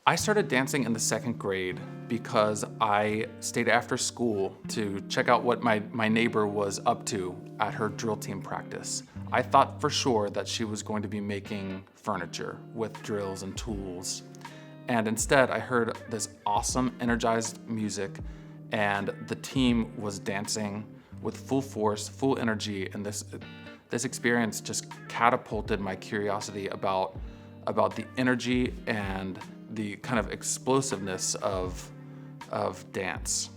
I started dancing in the second grade because I stayed after school to check out what my neighbor was up to at her drill team practice. I thought for sure that she was going to be making furniture with drills and tools. And instead, I heard this awesome, energized music, and the team was dancing with full force, full energy, and this experience just catapulted my curiosity about the energy and the kind of explosiveness of dance.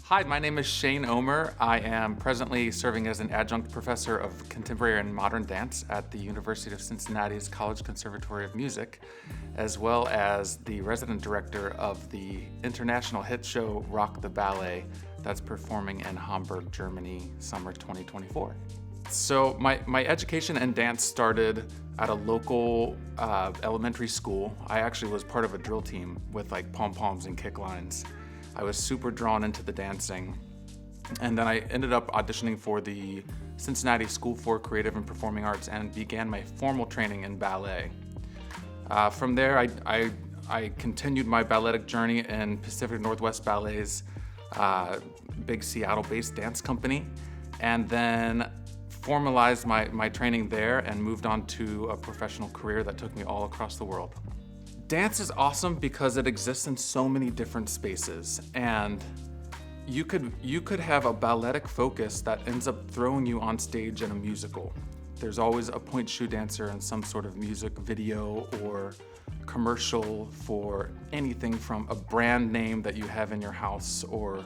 Hi, my name is Shane Omer. I am presently serving as an adjunct professor of contemporary and modern dance at the University of Cincinnati's College Conservatory of Music, as well as the resident director of the international hit show Rock the Ballet that's performing in Hamburg, Germany, summer 2024. So my education in dance started at a local elementary school. I actually was part of a drill team with like pom-poms and kick lines. I was super drawn into the dancing. And then I ended up auditioning for the Cincinnati School for Creative and Performing Arts and began my formal training in ballet. From there, I continued my balletic journey in Pacific Northwest Ballet's big Seattle-based dance company, and then formalized my training there and moved on to a professional career that took me all across the world. Dance is awesome because it exists in so many different spaces, and you could have a balletic focus that ends up throwing you on stage in a musical. There's always a point shoe dancer in some sort of music video or commercial for anything from a brand name that you have in your house or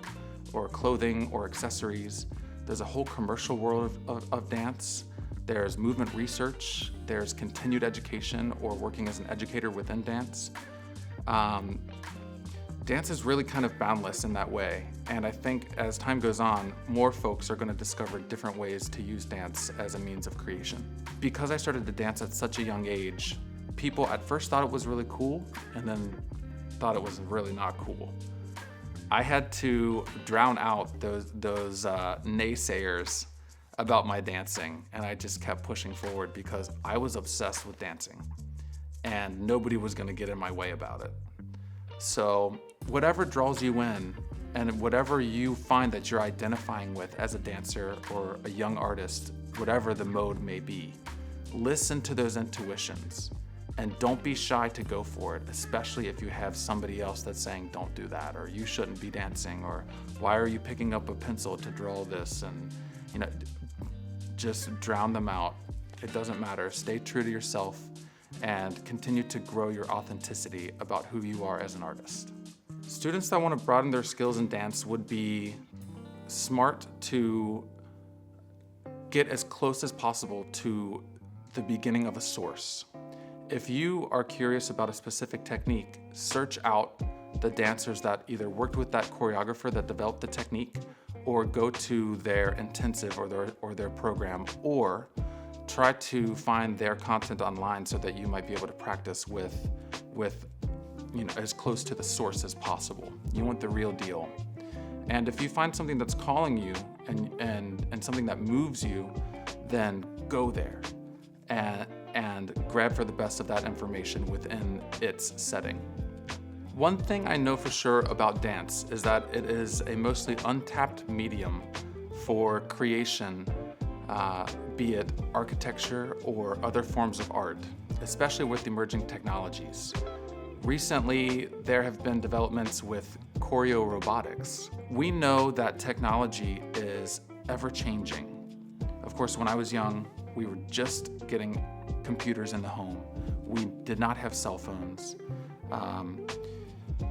clothing or accessories. There's a whole commercial world of dance. There's movement research. There's continued education or working as an educator within dance. Dance is really kind of boundless in that way. And I think as time goes on, more folks are going to discover different ways to use dance as a means of creation. Because I started to dance at such a young age, people at first thought it was really cool and then thought it was really not cool. I had to drown out those naysayers about my dancing, and I just kept pushing forward because I was obsessed with dancing and nobody was going to get in my way about it. So whatever draws you in and whatever you find that you're identifying with as a dancer or a young artist, whatever the mode may be, listen to those intuitions. And don't be shy to go for it, especially if you have somebody else that's saying, don't do that, or you shouldn't be dancing, or why are you picking up a pencil to draw this? And, just drown them out. It doesn't matter. Stay true to yourself and continue to grow your authenticity about who you are as an artist. Students that want to broaden their skills in dance would be smart to get as close as possible to the beginning of a source. If you are curious about a specific technique, search out the dancers that either worked with that choreographer that developed the technique, or go to their intensive or their program, or try to find their content online so that you might be able to practice with as close to the source as possible. You want the real deal. And if you find something that's calling you and something that moves you, then go there and grab for the best of that information within its setting. One thing I know for sure about dance is that it is a mostly untapped medium for creation, be it architecture or other forms of art, especially with emerging technologies. Recently, there have been developments with choreo robotics. We know that technology is ever-changing. Of course, when I was young, we were just getting computers in the home. We did not have cell phones.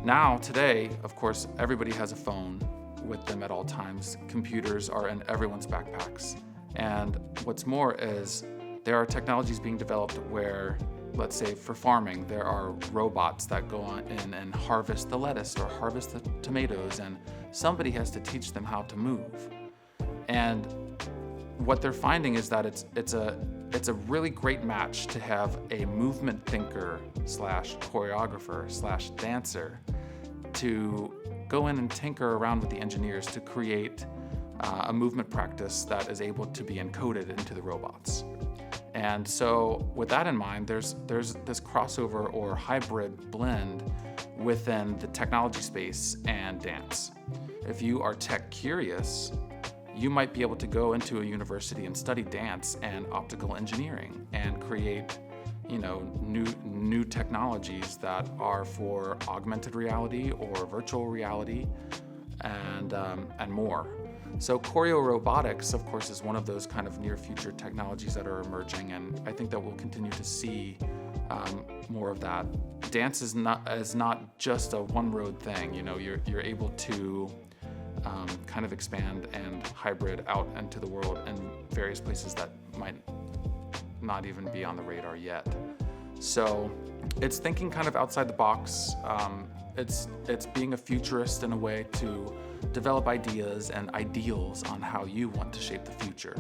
Now, today, of course, everybody has a phone with them at all times. Computers are in everyone's backpacks. And what's more is there are technologies being developed where, let's say for farming, there are robots that go on in and harvest the lettuce or harvest the tomatoes, and somebody has to teach them how to move. And what they're finding is that it's a really great match to have a movement thinker slash choreographer slash dancer to go in and tinker around with the engineers to create a movement practice that is able to be encoded into the robots. And so with that in mind, there's this crossover or hybrid blend within the technology space and dance. If you are tech curious, you might be able to go into a university and study dance and optical engineering and create, new technologies that are for augmented reality or virtual reality and more. So choreo robotics, of course, is one of those kind of near future technologies that are emerging, and I think that we'll continue to see more of that. Dance is not just a one-road thing. You're able to kind of expand and hybrid out into the world in various places that might not even be on the radar yet. So it's thinking kind of outside the box. It's being a futurist in a way to develop ideas and ideals on how you want to shape the future.